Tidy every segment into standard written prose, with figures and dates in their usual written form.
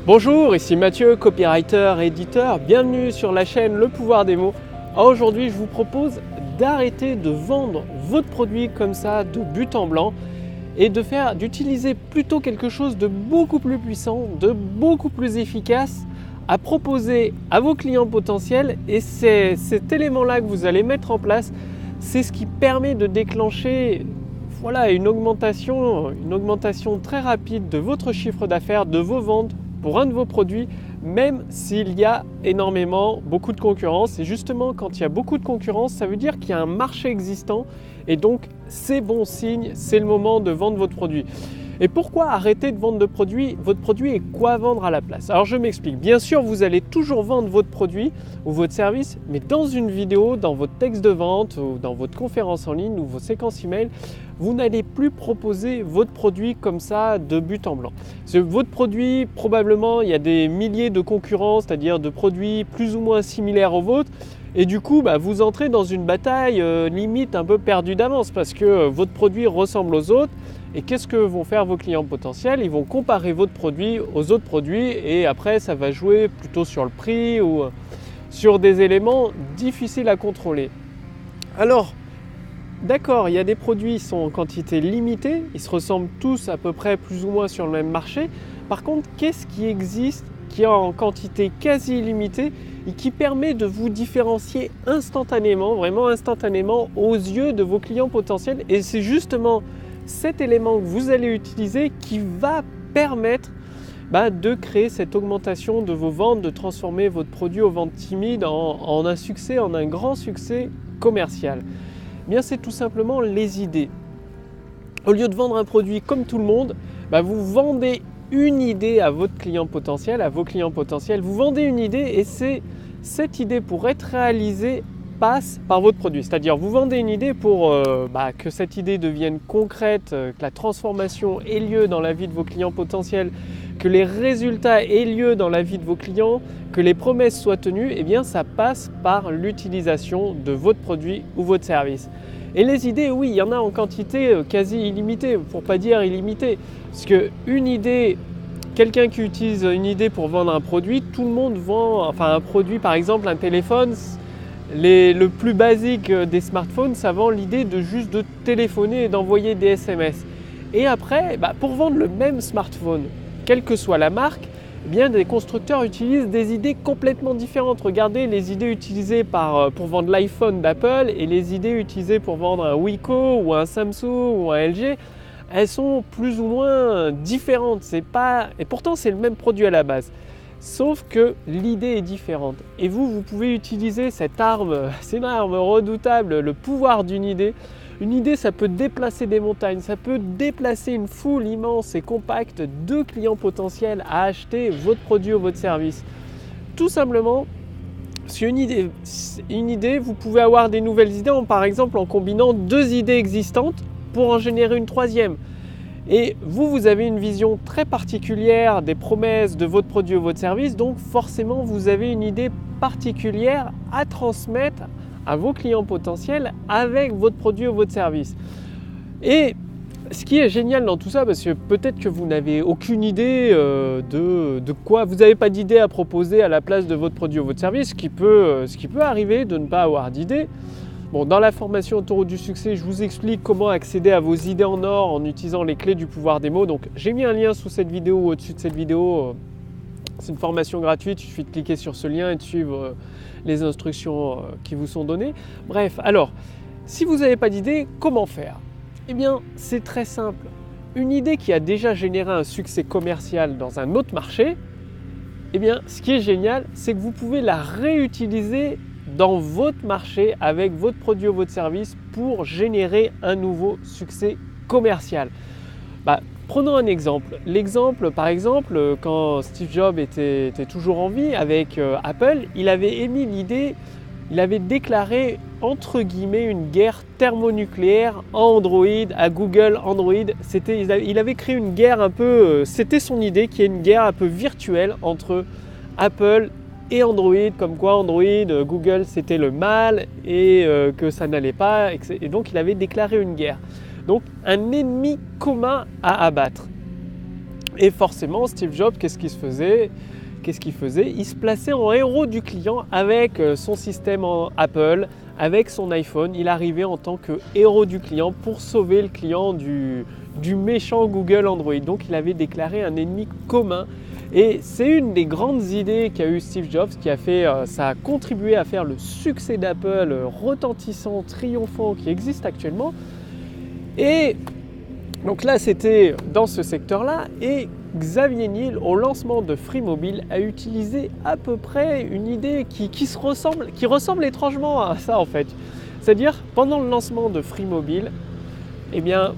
Bonjour, ici Mathieu, copywriter, éditeur. Bienvenue sur la chaîne Le Pouvoir des mots. Aujourd'hui, je vous propose d'arrêter de vendre votre produit comme ça de but en blanc et d'utiliser plutôt quelque chose de beaucoup plus puissant, de beaucoup plus efficace à proposer à vos clients potentiels. Et c'est cet élément-là que vous allez mettre en place, c'est ce qui permet de déclencher une augmentation très rapide de votre chiffre d'affaires, de vos ventes pour un de vos produits, même s'il y a beaucoup de concurrence. Et justement, quand il y a beaucoup de concurrence, ça veut dire qu'il y a un marché existant et donc c'est bon signe, c'est le moment de vendre votre produit. Et pourquoi arrêter de vendre votre produit et quoi vendre à la place? Alors je m'explique. Bien sûr, vous allez toujours vendre votre produit ou votre service, mais dans une vidéo, dans votre texte de vente ou dans votre conférence en ligne ou vos séquences email, vous n'allez plus proposer votre produit comme ça de but en blanc. Votre produit, probablement, il y a des milliers de concurrents, c'est-à-dire de produits plus ou moins similaires aux vôtres. Et du coup, vous entrez dans une bataille limite un peu perdue d'avance parce que votre produit ressemble aux autres. Et qu'est-ce que vont faire vos clients potentiels? Ils vont comparer votre produit aux autres produits et après, ça va jouer plutôt sur le prix ou sur des éléments difficiles à contrôler. Alors, d'accord, il y a des produits qui sont en quantité limitée, ils se ressemblent tous à peu près plus ou moins sur le même marché. Par contre, qu'est-ce qui existe, qui est en quantité quasi illimitée et qui permet de vous différencier instantanément, vraiment instantanément aux yeux de vos clients potentiels? Et c'est justement cet élément que vous allez utiliser qui va permettre de créer cette augmentation de vos ventes, de transformer votre produit aux ventes timides en un grand succès commercial. Bien, c'est tout simplement les idées. Au lieu de vendre un produit comme tout le monde, vous vendez une idée à votre client potentiel, à vos clients potentiels. Vous vendez une idée et c'est cette idée pour être réalisée passe par votre produit. C'est-à-dire vous vendez une idée pour que cette idée devienne concrète, que la transformation ait lieu dans la vie de vos clients potentiels, que les résultats aient lieu dans la vie de vos clients, que les promesses soient tenues. Et bien ça passe par l'utilisation de votre produit ou votre service. Et les idées, oui, il y en a en quantité quasi illimitée, pour ne pas dire illimitée. Parce qu'une idée, quelqu'un qui utilise une idée pour vendre un produit, tout le monde vend, un produit, par exemple un téléphone. Le plus basique des smartphones, ça vend l'idée de juste de téléphoner et d'envoyer des SMS. Et après, pour vendre le même smartphone, quelle que soit la marque, des constructeurs utilisent des idées complètement différentes. Regardez les idées utilisées pour vendre l'iPhone d'Apple et les idées utilisées pour vendre un Wiko ou un Samsung ou un LG, elles sont plus ou moins différentes. Et pourtant, c'est le même produit à la base. Sauf que l'idée est différente. Et vous pouvez utiliser cette arme, c'est une arme redoutable, le pouvoir d'une idée. Une idée, ça peut déplacer des montagnes, ça peut déplacer une foule immense et compacte de clients potentiels à acheter votre produit ou votre service. Tout simplement, parce qu'une idée, vous pouvez avoir des nouvelles idées, par exemple en combinant deux idées existantes pour en générer une troisième. Et vous avez une vision très particulière des promesses de votre produit ou votre service, donc forcément vous avez une idée particulière à transmettre à vos clients potentiels avec votre produit ou votre service. Et ce qui est génial dans tout ça, parce que peut-être que vous n'avez aucune idée de quoi, vous n'avez pas d'idée à proposer à la place de votre produit ou votre service, ce qui peut arriver de ne pas avoir d'idée. Bon, dans la formation Autoroute du succès, je vous explique comment accéder à vos idées en or en utilisant les clés du pouvoir des mots. Donc, j'ai mis un lien sous cette vidéo ou au-dessus de cette vidéo. C'est une formation gratuite, il suffit de cliquer sur ce lien et de suivre les instructions qui vous sont données. Bref, alors, si vous n'avez pas d'idée, comment faire? Eh bien, c'est très simple. Une idée qui a déjà généré un succès commercial dans un autre marché, eh bien, ce qui est génial, c'est que vous pouvez la réutiliser dans votre marché avec votre produit ou votre service pour générer un nouveau succès commercial. Prenons un exemple. L'exemple, par exemple, quand Steve Jobs était toujours en vie avec Apple, il avait émis l'idée, il avait déclaré entre guillemets une guerre thermonucléaire à Android, à Google Android. Il avait créé une guerre un peu, c'était son idée, qui est une guerre un peu virtuelle entre Apple et Android, comme quoi Android, Google c'était le mal et que ça n'allait pas, et donc il avait déclaré une guerre. Donc un ennemi commun à abattre. Et forcément, Steve Jobs, qu'est-ce qu'il faisait? Il se plaçait en héros du client avec son système en Apple, avec son iPhone. Il arrivait en tant que héros du client pour sauver le client du méchant Google Android. Donc il avait déclaré un ennemi commun. Et c'est une des grandes idées qu'a eu Steve Jobs ça a contribué à faire le succès d'Apple retentissant, triomphant qui existe actuellement. Et donc là, c'était dans ce secteur-là. Et Xavier Niel, au lancement de Free Mobile, a utilisé à peu près une idée qui ressemble étrangement à ça en fait. C'est-à-dire, pendant le lancement de Free Mobile, eh bien,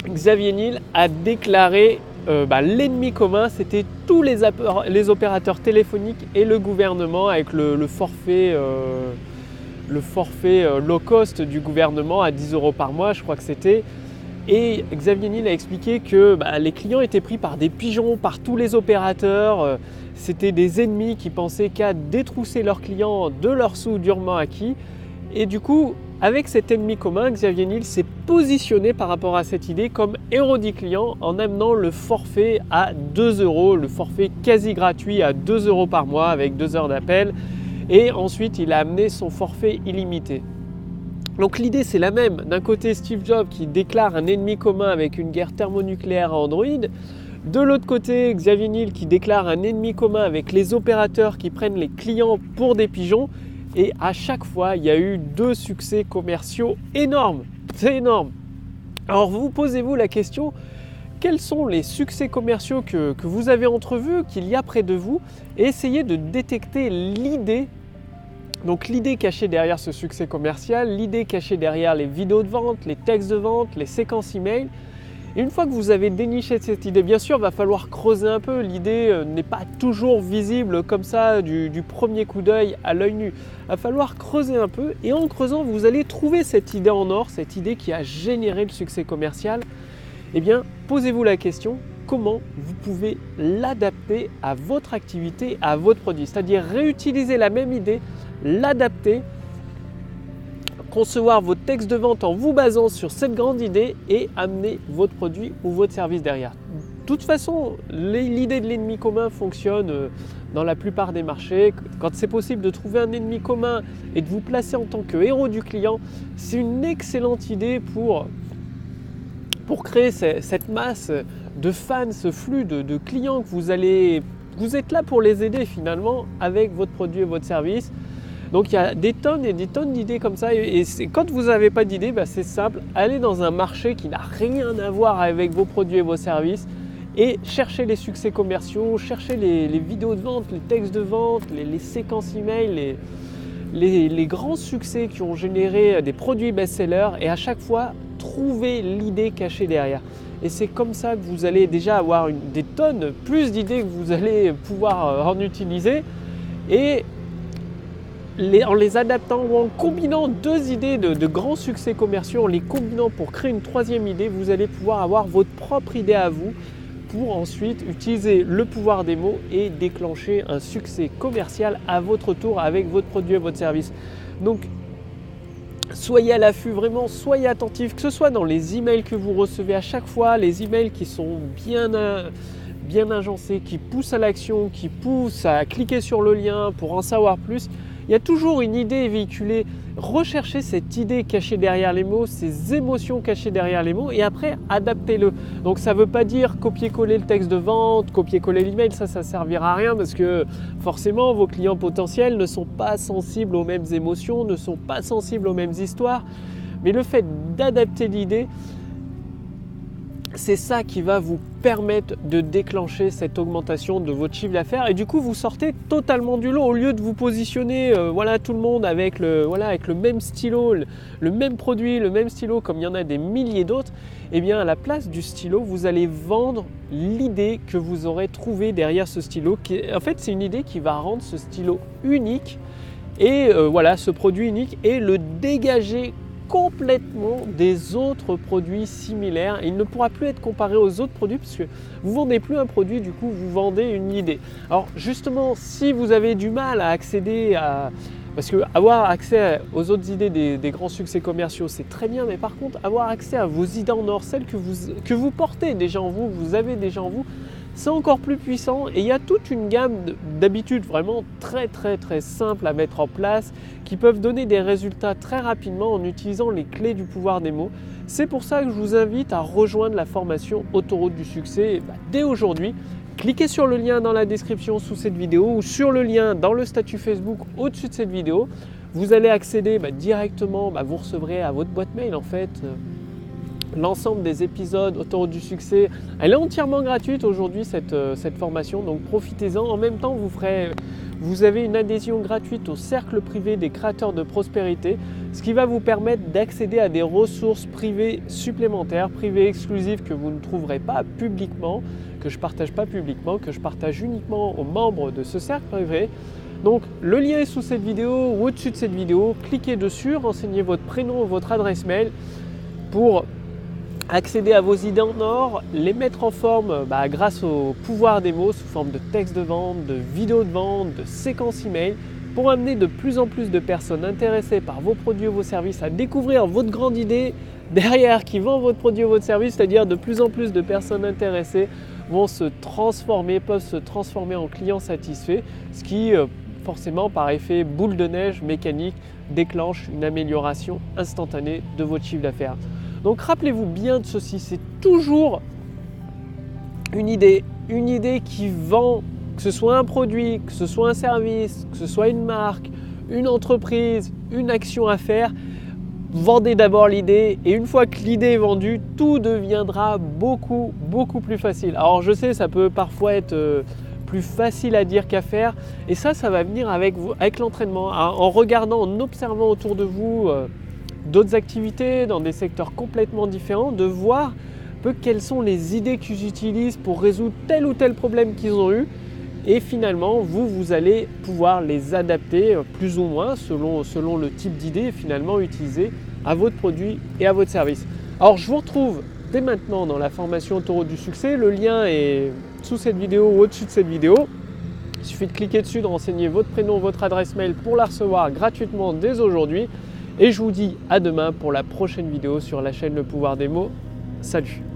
Xavier Niel a déclaré l'ennemi commun, c'était tous les opérateurs téléphoniques et le gouvernement avec le forfait low cost du gouvernement à 10 € par mois, je crois que c'était. Et Xavier Niel a expliqué que les clients étaient pris par des pigeons, par tous les opérateurs. C'était des ennemis qui pensaient qu'à détrousser leurs clients de leurs sous durement acquis. Et du coup, avec cet ennemi commun, Xavier Niel s'est positionné par rapport à cette idée comme héros du client en amenant le forfait à 2 €, le forfait quasi gratuit à 2 € par mois avec 2 heures d'appel. Et ensuite, il a amené son forfait illimité. Donc l'idée c'est la même, d'un côté Steve Jobs qui déclare un ennemi commun avec une guerre thermonucléaire à Android, de l'autre côté Xavier Niel qui déclare un ennemi commun avec les opérateurs qui prennent les clients pour des pigeons, et à chaque fois il y a eu 2 succès commerciaux énormes, c'est énorme. Alors vous posez-vous la question, quels sont les succès commerciaux que vous avez entrevus, qu'il y a près de vous, et essayez de détecter l'idée. Donc l'idée cachée derrière ce succès commercial, l'idée cachée derrière les vidéos de vente, les textes de vente, les séquences email. Et une fois que vous avez déniché cette idée, bien sûr, il va falloir creuser un peu. L'idée n'est pas toujours visible comme ça du premier coup d'œil à l'œil nu. Il va falloir creuser un peu et en creusant, vous allez trouver cette idée en or, cette idée qui a généré le succès commercial. Eh bien, posez-vous la question, comment vous pouvez l'adapter à votre activité, à votre produit. C'est-à-dire réutiliser la même idée, l'adapter, concevoir votre texte de vente en vous basant sur cette grande idée et amener votre produit ou votre service derrière. De toute façon, l'idée de l'ennemi commun fonctionne dans la plupart des marchés. Quand c'est possible de trouver un ennemi commun et de vous placer en tant que héros du client, c'est une excellente idée pour créer cette masse de fans, ce flux de clients que vous êtes là pour les aider finalement avec votre produit et votre service. Donc il y a des tonnes et des tonnes d'idées comme ça, et quand vous n'avez pas d'idées, c'est simple, allez dans un marché qui n'a rien à voir avec vos produits et vos services et cherchez les succès commerciaux, cherchez les vidéos de vente, les textes de vente, les séquences email, les grands succès qui ont généré des produits best-sellers, et à chaque fois trouvez l'idée cachée derrière. Et c'est comme ça que vous allez déjà avoir des tonnes, plus d'idées que vous allez pouvoir en utiliser, et en les adaptant ou en combinant 2 idées de grands succès commerciaux, en les combinant pour créer une 3e idée, vous allez pouvoir avoir votre propre idée à vous pour ensuite utiliser le pouvoir des mots et déclencher un succès commercial à votre tour avec votre produit et votre service. Donc soyez à l'affût, vraiment soyez attentifs, que ce soit dans les emails que vous recevez à chaque fois, les emails qui sont bien agencés, qui poussent à l'action, qui poussent à cliquer sur le lien pour en savoir plus. Il y a toujours une idée véhiculée. Recherchez cette idée cachée derrière les mots, ces émotions cachées derrière les mots, et après adaptez-le. Donc ça ne veut pas dire copier-coller le texte de vente, copier-coller l'email, ça ne servira à rien, parce que forcément vos clients potentiels ne sont pas sensibles aux mêmes émotions, ne sont pas sensibles aux mêmes histoires. Mais le fait d'adapter l'idée, c'est ça qui va vous permettre de déclencher cette augmentation de votre chiffre d'affaires, et du coup vous sortez totalement du lot. Au lieu de vous positionner tout le monde avec le même stylo, le même produit, le même stylo comme il y en a des milliers d'autres, et bien à la place du stylo vous allez vendre l'idée que vous aurez trouvée derrière ce stylo, en fait c'est une idée qui va rendre ce stylo unique, et ce produit unique, et le dégager complètement des autres produits similaires. Il ne pourra plus être comparé aux autres produits, puisque vous ne vendez plus un produit, du coup vous vendez une idée. Alors justement, si vous avez du mal à accéder à Parce que avoir accès aux autres idées des grands succès commerciaux, c'est très bien, mais par contre, avoir accès à vos idées en or, celles que vous portez déjà en vous, vous avez déjà en vous, c'est encore plus puissant. Et il y a toute une gamme d'habitudes vraiment très simples à mettre en place qui peuvent donner des résultats très rapidement en utilisant les clés du pouvoir des mots. C'est pour ça que je vous invite à rejoindre la formation Autoroute du succès dès aujourd'hui. Cliquez sur le lien dans la description sous cette vidéo ou sur le lien dans le statut Facebook au-dessus de cette vidéo. Vous allez accéder directement, vous recevrez à votre boîte mail en fait l'ensemble des épisodes Autoroute du succès. Elle est entièrement gratuite aujourd'hui cette formation, donc profitez-en. En même temps, vous avez une adhésion gratuite au cercle privé des créateurs de prospérité, ce qui va vous permettre d'accéder à des ressources privées supplémentaires, privées exclusives que vous ne trouverez pas publiquement, que je ne partage pas publiquement, que je partage uniquement aux membres de ce cercle privé. Donc le lien est sous cette vidéo ou au-dessus de cette vidéo. Cliquez dessus, renseignez votre prénom ou votre adresse mail pour accéder à vos idées en or, les mettre en forme grâce au pouvoir des mots sous forme de texte de vente, de vidéos de vente, de séquences email pour amener de plus en plus de personnes intéressées par vos produits ou vos services à découvrir votre grande idée derrière qui vend votre produit ou votre service, c'est-à-dire de plus en plus de personnes intéressées peuvent se transformer en clients satisfaits, ce qui forcément par effet boule de neige mécanique déclenche une amélioration instantanée de votre chiffre d'affaires. Donc rappelez-vous bien de ceci, c'est toujours une idée qui vend, que ce soit un produit, que ce soit un service, que ce soit une marque, une entreprise, une action à faire. Vendez d'abord l'idée et une fois que l'idée est vendue, tout deviendra beaucoup plus facile. Alors je sais, ça peut parfois être plus facile à dire qu'à faire et ça va venir avec l'entraînement, en regardant, en observant autour de vous d'autres activités dans des secteurs complètement différents, de voir un peu quelles sont les idées qu'ils utilisent pour résoudre tel ou tel problème qu'ils ont eu. Et finalement, vous allez pouvoir les adapter plus ou moins selon le type d'idée finalement utilisée à votre produit et à votre service. Alors, je vous retrouve dès maintenant dans la formation Autoroute du succès. Le lien est sous cette vidéo ou au-dessus de cette vidéo. Il suffit de cliquer dessus, de renseigner votre prénom, votre adresse mail pour la recevoir gratuitement dès aujourd'hui. Et je vous dis à demain pour la prochaine vidéo sur la chaîne Le Pouvoir des mots. Salut!